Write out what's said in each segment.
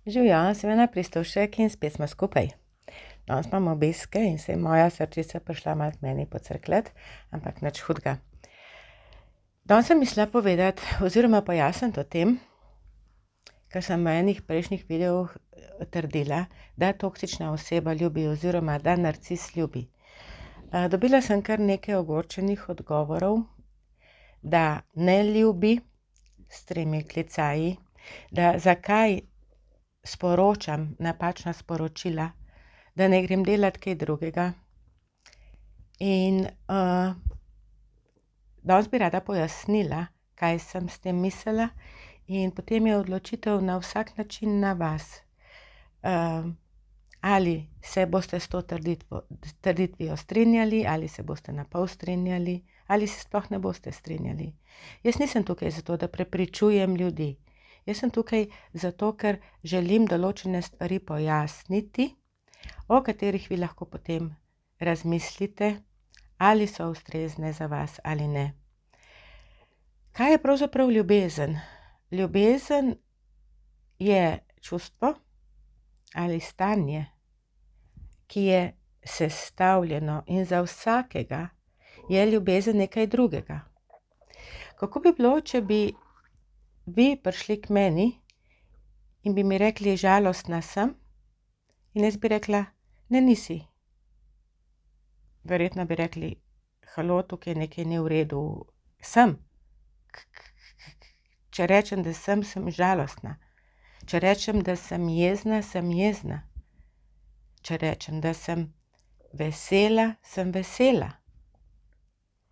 Živjo, sem Ena Pristovšek in spet smo skupaj. Danes imamo obiske in se je moja srčica prišla malo k meni pocrkljati, ampak nič hudega. Danes sem mislila povedati oziroma pojasniti o tem, ker sem v enih prejšnjih videih trdila, da toksična oseba ljubi oziroma da narcis ljubi. Dobila sem kar nekaj ogorčenih odgovorov, da ne ljubi s 3 klicaji, da zakaj sporočam napačna sporočila, da ne grem delati kaj drugega. In danes bi rada pojasnila, kaj sem s tem mislila, in potem je odločitev na vsak način na vas. Ali se boste s to trditvijo strinjali, ali se boste na pol strinjali, ali se sploh ne boste strinjali. Jaz nisem tukaj zato, da prepričujem ljudi. Jaz sem tukaj zato, ker želim določene stvari pojasniti, o katerih vi lahko potem razmislite, ali so ustrezne za vas ali ne. Kaj je pravzaprav ljubezen? Ljubezen je čustvo ali stanje, ki je sestavljeno, in za vsakega je ljubezen nekaj drugega. Kako bi bilo, če bi vi prišli k meni in bi mi rekli: žalostna sem, in jaz bi rekla: ne, nisi. Verjetno bi rekli: halo, tukaj nekaj ni v redu. Sem. Če rečem, da sem žalostna. Če rečem, da sem jezna, sem jezna. Če rečem, da sem vesela, sem vesela.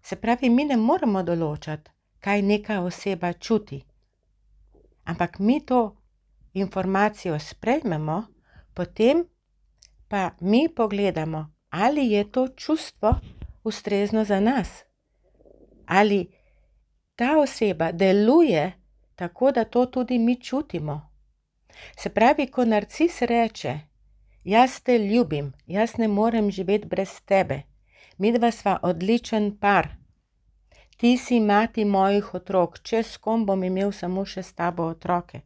Se pravi, mi ne moremo določati, kaj neka oseba čuti. Ampak mi to informacijo sprejmemo, potem pa mi pogledamo, ali je to čustvo ustrezno za nas. Ali ta oseba deluje tako, da to tudi mi čutimo. Se pravi, ko narcis reče: jaz te ljubim, jaz ne morem živeti brez tebe, midva sva odličen par, ti si mati mojih otrok, če s kom bom imel samo še s tabo otroke.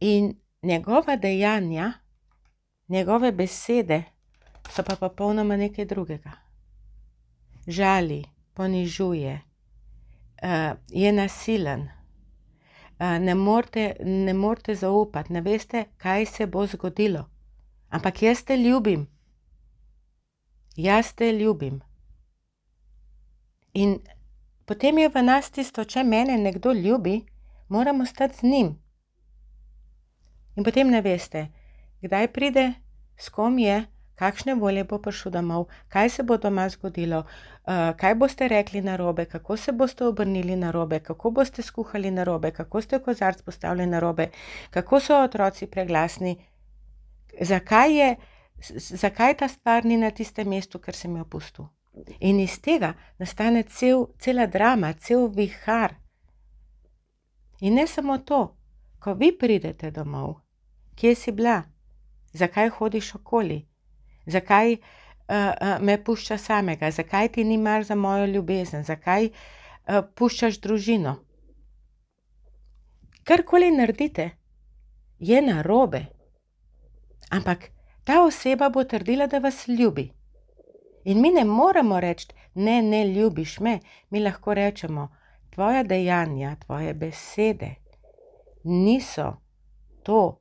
In njegova dejanja, njegove besede so pa popolnoma nekaj drugega. Žali, ponižuje, je nasilen, ne morete zaupati, ne veste, kaj se bo zgodilo. Ampak jaz te ljubim. Jaz te ljubim. In potem je v nas tisto, če mene nekdo ljubi, moram ostati z njim. In potem ne veste, kdaj pride, s kom je, kakšne volje bo prišel domov, kaj se bo doma zgodilo, kaj boste rekli narobe, kako se boste obrnili narobe, kako boste skuhali narobe, kako ste kozarec postavili narobe, kako so otroci preglasni, zakaj ta stvar ni na tistem mestu, ker sem jo pustil. In iz tega nastane cela drama, cel vihar. In ne samo to, ko vi pridete domov, kje si bila, zakaj hodiš okoli, zakaj me pušča samega, zakaj ti ni mar za mojo ljubezen, zakaj puščaš družino. Karkoli naredite, je narobe. Ampak ta oseba bo trdila, da vas ljubi. In mi ne moremo reči: ne ljubiš me. Mi lahko rečemo: tvoja dejanja, tvoje besede niso to,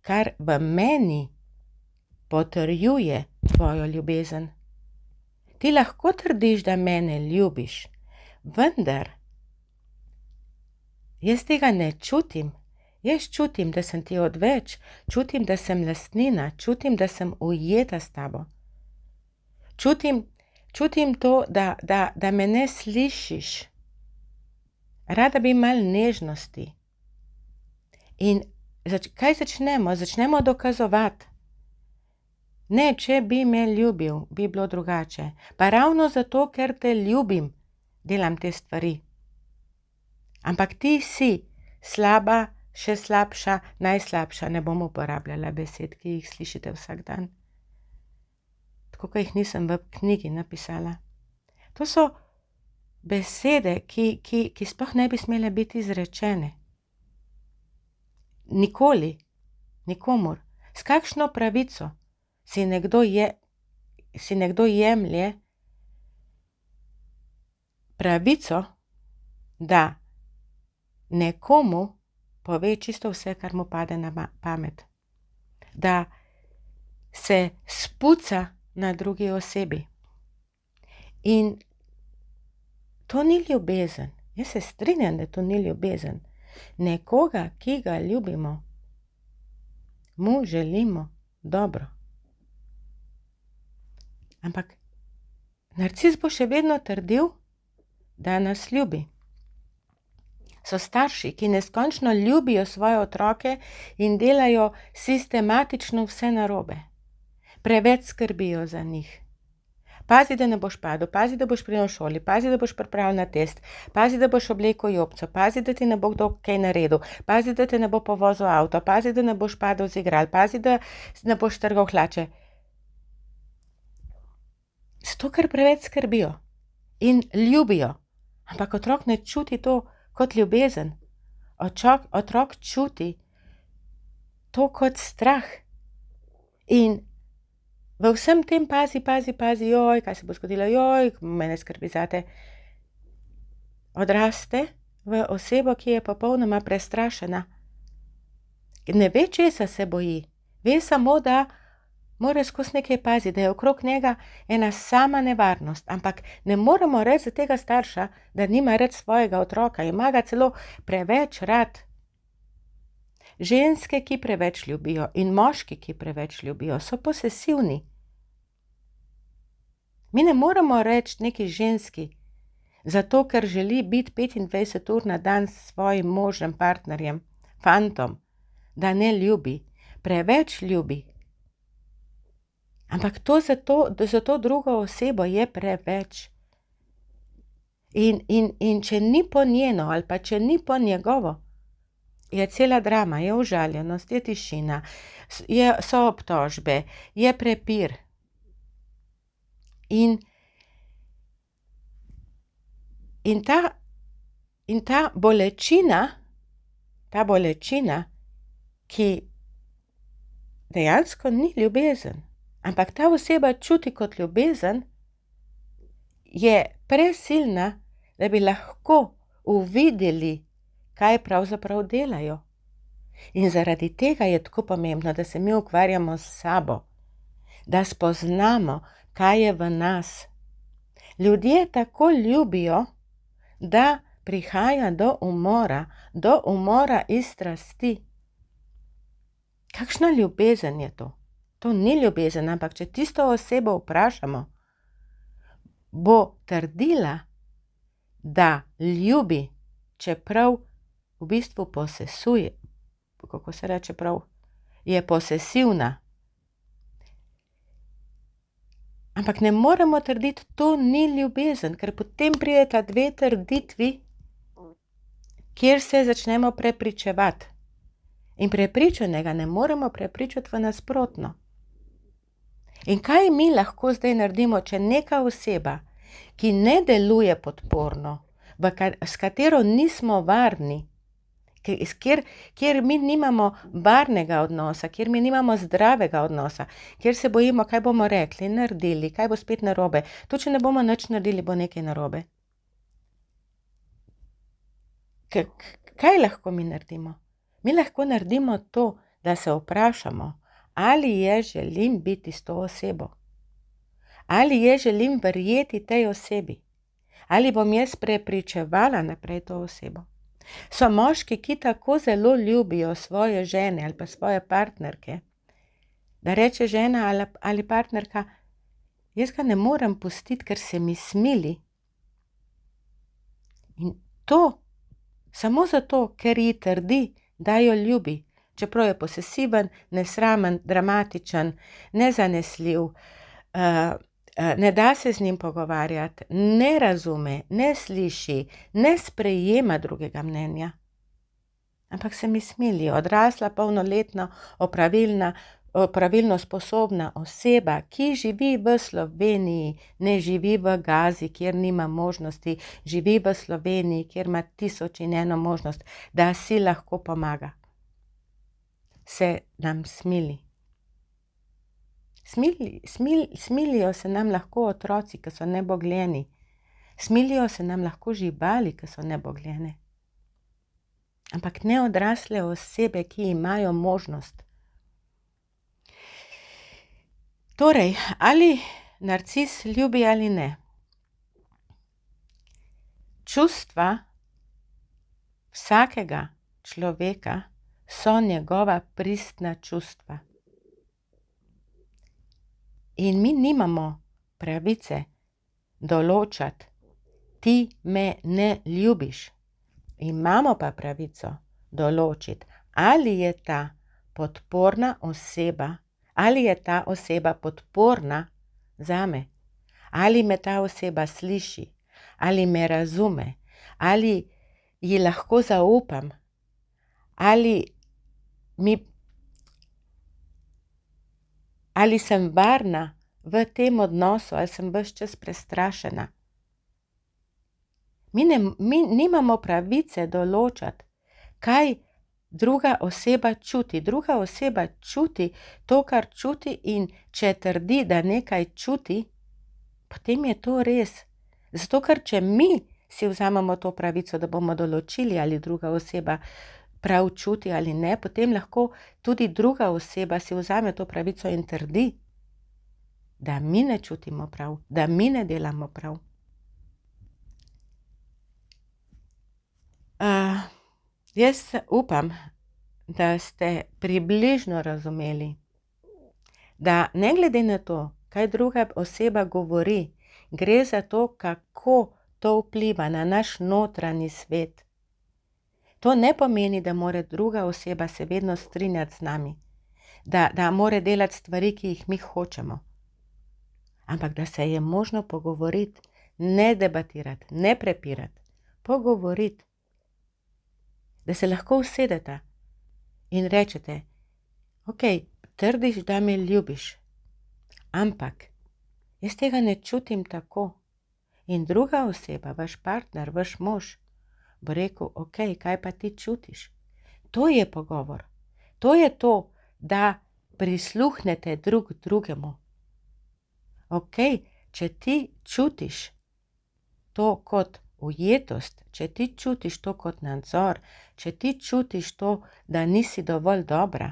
kar v meni potrjuje tvojo ljubezen. Ti lahko trdiš, da mene ljubiš, vendar jaz tega ne čutim. Jaz čutim, da sem ti odveč, čutim, da sem lastnina, čutim, da sem ujeta s tabo. Čutim to, da me ne slišiš. Rada bi malo nežnosti. In kaj začnemo? Začnemo dokazovati. Ne, če bi me ljubil, bi bilo drugače. Pa ravno zato, ker te ljubim, delam te stvari. Ampak ti si slaba, še slabša, najslabša, ne bom uporabljala besed, ki jih slišite vsak dan. Tako, kot jih nisem v knjigi napisala. To so besede, ki sploh ne bi smele biti izrečene. Nikoli, nikomur. S kakšno pravico si nekdo jemlje pravico, da nekomu pove čisto vse, kar mu pade na pamet. Da se spuca na drugi osebi. In to ni ljubezen. Jaz se strinjam, da to ni ljubezen. Nekoga, ki ga ljubimo, mu želimo dobro. Ampak narcis bo še vedno trdil, da nas ljubi. So starši, ki neskončno ljubijo svoje otroke in delajo sistematično vse narobe. Preveč skrbijo za njih. Pazi, da ne boš padel, pazi, da boš prišel v šoli, pazi, da boš pripravil na test, pazi, da boš oblekel jopco, pazi, da ti ne bo kdo kaj naredil, pazi, da te ne bo povozil avto, pazi, da ne boš padel z igral, pazi, da ne boš trgal hlače. Zato, ker preveč skrbijo in ljubijo. Ampak otrok ne čuti to kot ljubezen. Otrok čuti to kot strah. In v vsem tem pazi, joj, kaj se bo zgodilo, joj, mene skrbi zate. Odraste v osebo, ki je popolnoma prestrašena. Ne ve, česa se boji. Ve samo, da mora skozi nekaj paziti, da je okrog njega ena sama nevarnost. Ampak ne moremo reči za tega starša, da nima rad svojega otroka. Ima ga celo preveč rad. Ženske, ki preveč ljubijo, in moški, ki preveč ljubijo, so posesivni. Mi ne moremo reči neki ženski, zato ker želi biti 25 ur na dan s svojim možem, partnerjem, fantom, da ne ljubi. Preveč ljubi. Ampak to za to drugo osebo je preveč. In če ni po njeno ali pa če ni po njegovo, je cela drama, je užaljenost, je tišina, so obtožbe, je prepir. In ta bolečina, ki dejansko ni ljubezen, ampak ta oseba čuti kot ljubezen, je presilna, da bi lahko uvideli, kaj pravzaprav delajo. In zaradi tega je tako pomembno, da se mi ukvarjamo s sabo, da spoznamo, kaj je v nas. Ljudje tako ljubijo, da prihaja do umora iz strasti. Kakšna ljubezen je to? To ni ljubezen, ampak če tisto osebo vprašamo, bo trdila, da ljubi, čeprav v bistvu posesuje, kako se reče prav, je posesivna. Ampak ne moremo trditi, to ni ljubezen, ker potem prideta dve trditvi, kjer se začnemo prepričevati. In prepričanega ne moremo prepričati v nasprotno. In kaj mi lahko zdaj naredimo, če neka oseba, ki ne deluje podporno, s katero nismo varni, kjer mi nimamo varnega odnosa, kjer mi nimamo zdravega odnosa, kjer se bojimo, kaj bomo rekli, naredili, kaj bo spet narobe. To, če ne bomo nič naredili, bo nekaj narobe. Kaj lahko mi naredimo? Mi lahko naredimo to, da se vprašamo, ali želim biti s to osebo. Ali želim verjeti tej osebi. Ali bom jaz prepričevala naprej to osebo. So moški, ki tako zelo ljubijo svoje žene ali pa svoje partnerke, da reče žena ali partnerka, jaz ga ne morem pustiti, ker se mi smili. In to samo zato, ker ji trdi, da jo ljubi, čeprav je posesiven, nesramen, dramatičen, nezanesljiv, ne da se z njim pogovarjati, ne razume, ne sliši, ne sprejema drugega mnenja. Ampak se mi smili, odrasla, polnoletna, opravilna, pravilno sposobna oseba, ki živi v Sloveniji, ne živi v Gazi, kjer nima možnosti, živi v Sloveniji, kjer ima 1001 možnost, da si lahko pomaga, se nam smili. Smilijo se nam lahko otroci, ki so nebogljeni. Smilijo se nam lahko živali, ki so nebogljene. Ampak ne odrasle osebe, ki imajo možnost. Torej, ali narcis ljubi ali ne? Čustva vsakega človeka so njegova pristna čustva. In mi nimamo pravice določati, ti me ne ljubiš. Imamo pa pravico določiti, ali je ta podporna oseba, ali je ta oseba podporna zame, ali me ta oseba sliši, ali me razume, ali ji lahko zaupam, ali sem varna v tem odnosu, ali sem ves čas prestrašena. Mi nimamo pravice določati, kaj druga oseba čuti. Druga oseba čuti to, kar čuti, in če trdi, da nekaj čuti, potem je to res. Zato, ker če mi si vzamemo to pravico, da bomo določili, ali druga oseba prav čuti ali ne, potem lahko tudi druga oseba si vzame to pravico in trdi, da mi ne čutimo prav, da mi ne delamo prav. Jaz upam, da ste približno razumeli, da ne glede na to, kaj druga oseba govori, gre za to, kako to vpliva na naš notranji svet. To ne pomeni, da mora druga oseba se vedno strinjati z nami, da mora delati stvari, ki jih mi hočemo. Ampak da se je možno pogovoriti, ne debatirati, ne prepirati, pogovoriti. Da se lahko usedeta in rečete, ok, trdiš, da me ljubiš, ampak jaz tega ne čutim tako. In druga oseba, vaš partner, vaš mož, bo rekel, ok, kaj pa ti čutiš? To je pogovor. To je to, da prisluhnete drug drugemu. Ok, če ti čutiš to kot ujetost, če ti čutiš to kot nadzor, če ti čutiš to, da nisi dovolj dobra,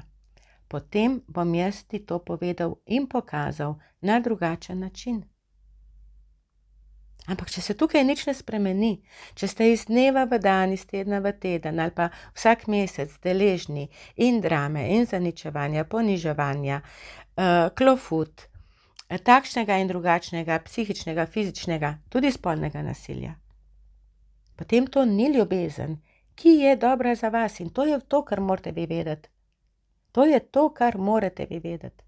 potem bom jaz ti to povedal in pokazal na drugačen način. Ampak če se tukaj nič ne spremeni, če ste iz dneva v dan, iz tedna v teden ali pa vsak mesec deležni in drame in zaničevanja, poniževanja, klofut, takšnega in drugačnega, psihičnega, fizičnega, tudi spolnega nasilja, potem to ni ljubezen, ki je dobra za vas, in to je to, kar morate vi vedeti. To je to, kar morate vi vedeti.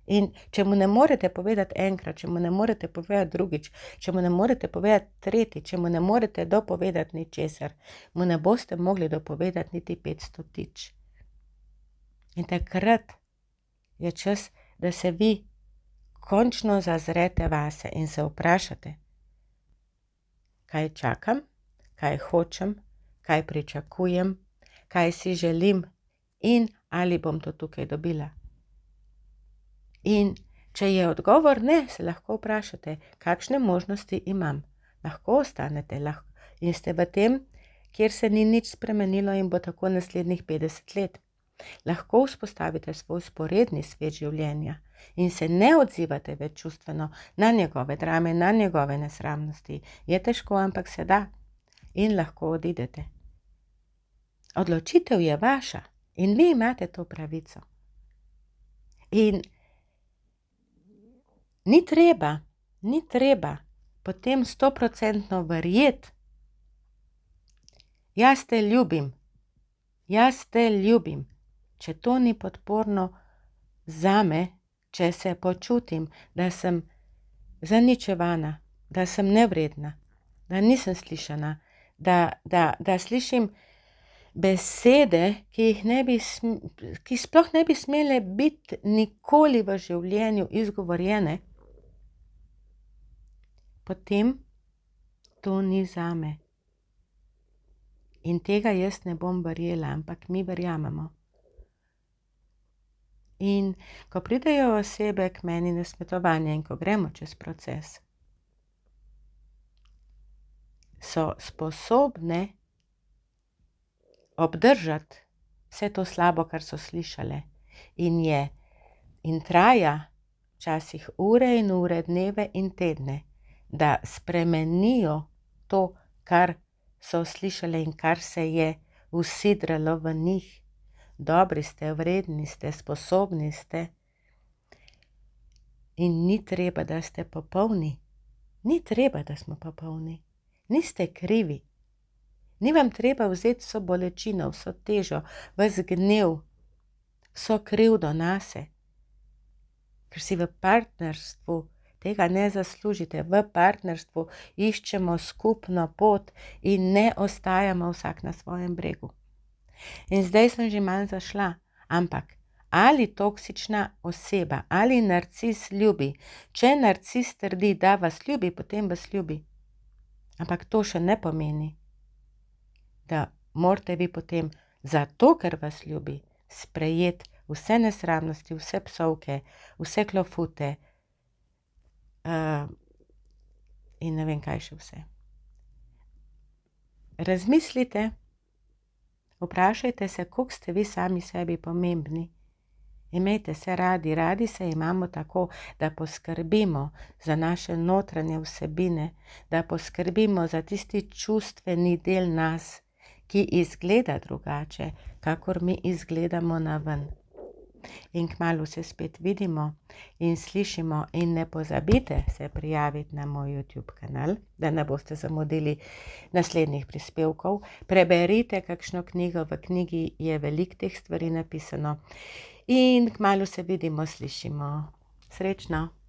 In če mu ne morete povedati enkrat, če mu ne morete povedati drugič, če mu ne morete povedati tretjič, če mu ne morete dopovedati ničesar, mu ne boste mogli dopovedati niti 500-tič. In takrat je čas, da se vi končno zazrete vase in se vprašate, kaj čakam, kaj hočem, kaj pričakujem, kaj si želim in ali bom to tukaj dobila. In če je odgovor ne, se lahko vprašate, kakšne možnosti imam. Lahko ostanete in ste v tem, kjer se ni nič spremenilo in bo tako naslednjih 50 let. Lahko vzpostavite svoj sporedni svet življenja in se ne odzivate več čustveno na njegove drame, na njegove nesramnosti. Je težko, ampak se da. In lahko odidete. Odločitev je vaša in vi imate to pravico. In ni treba potem 100% verjeti, jaz te ljubim, če to ni podporno zame, če se počutim, da sem zaničevana, da sem nevredna, da nisem slišana, da slišim besede, ki sploh ne bi smele biti nikoli v življenju izgovorjene, potem to ni zame. In tega jaz ne bom verjela, ampak mi verjamemo. In ko pridejo osebe k meni na svetovanje in ko gremo čez proces, so sposobne obdržati vse to slabo, kar so slišale. In traja včasih ure in ure, dneve in tedne, da spremenijo to, kar so slišale in kar se je usidralo v njih. Dobri ste, vredni ste, sposobni ste. In ni treba, da ste popolni. Ni treba, da smo popolni. Niste krivi. Ni vam treba vzeti vso bolečino, vso težo, ves gnev, vso krivdo nase. Ker si v partnerstvu tega ne zaslužite. V partnerstvu iščemo skupno pot in ne ostajamo vsak na svojem bregu. In zdaj sem že malo zašla, ampak ali toksična oseba, ali narcis ljubi. Če narcis trdi, da vas ljubi, potem vas ljubi. Ampak to še ne pomeni, da morate vi potem, zato ker vas ljubi, sprejeti vse nesramnosti, vse psovke, vse klofute, in ne vem kaj še vse. Razmislite, vprašajte se, koliko ste vi sami sebi pomembni. Imejte se radi, radi se imamo tako, da poskrbimo za naše notranje vsebine, da poskrbimo za tisti čustveni del nas, ki izgleda drugače, kakor mi izgledamo naven. In kmalu se spet vidimo in slišimo in ne pozabite se prijaviti na moj YouTube kanal, da ne boste zamudili naslednjih prispevkov. Preberite kakšno knjigo, v knjigi je veliko teh stvari napisano in kmalu se vidimo, slišimo. Srečno!